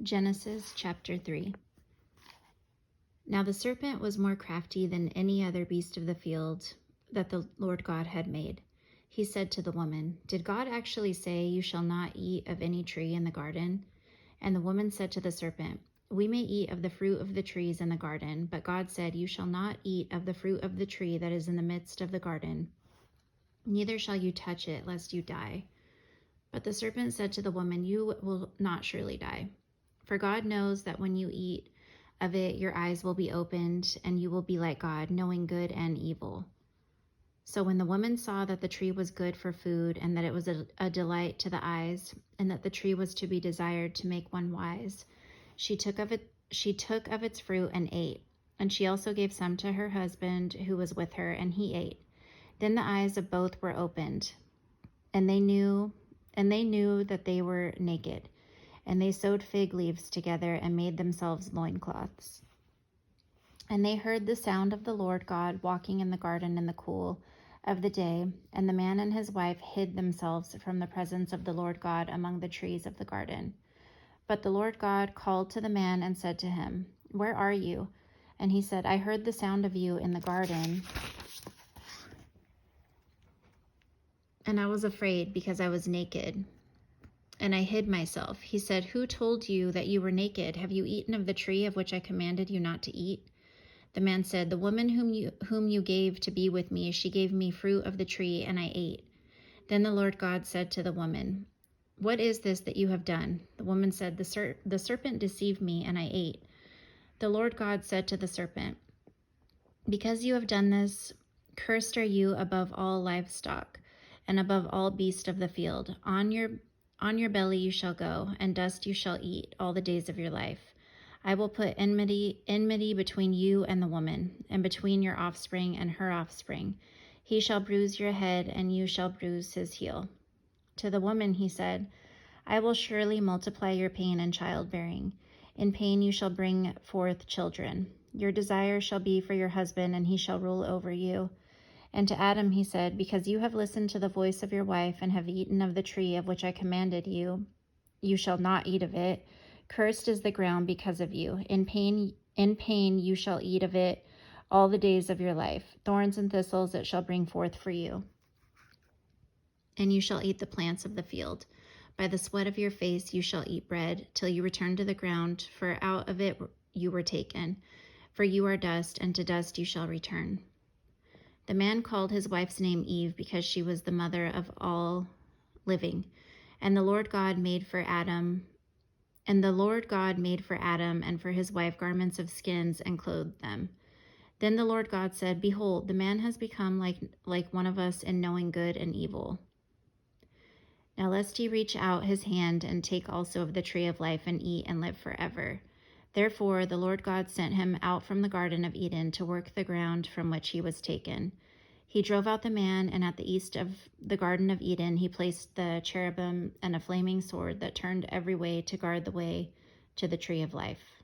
Genesis chapter 3. Now the serpent was more crafty than any other beast of the field that the Lord God had made. He said to the woman, "Did God actually say, 'You shall not eat of any tree in the garden'?" And the woman said to the serpent, "We may eat of the fruit of the trees in the garden, but God said, 'You shall not eat of the fruit of the tree that is in the midst of the garden, neither shall you touch it, lest you die.' But the serpent said to the woman, 'You will not surely die. For God knows that when you eat of it, your eyes will be opened, and you will be like God, knowing good and evil.' So when the woman saw that the tree was good for food, and that it was a delight to the eyes, and that the tree was to be desired to make one wise, she took of its fruit and ate. And she also gave some to her husband who was with her, and he ate. Then the eyes of both were opened, and they knew that they were naked. And they sewed fig leaves together and made themselves loincloths. And they heard the sound of the Lord God walking in the garden in the cool of the day. And the man and his wife hid themselves from the presence of the Lord God among the trees of the garden. But the Lord God called to the man and said to him, "Where are you?" And he said, "I heard the sound of you in the garden, and I was afraid because I was naked, and I hid myself." He said, "Who told you that you were naked? Have you eaten of the tree of which I commanded you not to eat?" The man said, "The woman whom you gave to be with me, she gave me fruit of the tree, and I ate." Then the Lord God said to the woman, "What is this that you have done?" The woman said, The serpent deceived me, and I ate." The Lord God said to the serpent, "Because you have done this, cursed are you above all livestock, and above all beasts of the field. On your belly you shall go, and dust you shall eat all the days of your life. I will put enmity between you and the woman, and between your offspring and her offspring. He shall bruise your head, and you shall bruise his heel." To the woman he said, "I will surely multiply your pain in childbearing. In pain you shall bring forth children. Your desire shall be for your husband, and he shall rule over you." And to Adam he said, "Because you have listened to the voice of your wife, and have eaten of the tree of which I commanded you, you shall not eat of it. Cursed is the ground because of you. In pain you shall eat of it all the days of your life. Thorns and thistles it shall bring forth for you. And you shall eat the plants of the field. By the sweat of your face you shall eat bread, till you return to the ground, for out of it you were taken. For you are dust, and to dust you shall return." The man called his wife's name Eve, because she was the mother of all living. And the Lord God made for Adam and for his wife garments of skins, and clothed them. Then the Lord God said, "Behold, the man has become like one of us in knowing good and evil. Now lest he reach out his hand and take also of the tree of life and eat and live forever." Therefore the Lord God sent him out from the Garden of Eden to work the ground from which he was taken. He drove out the man, and at the east of the Garden of Eden he placed the cherubim and a flaming sword that turned every way to guard the way to the tree of life.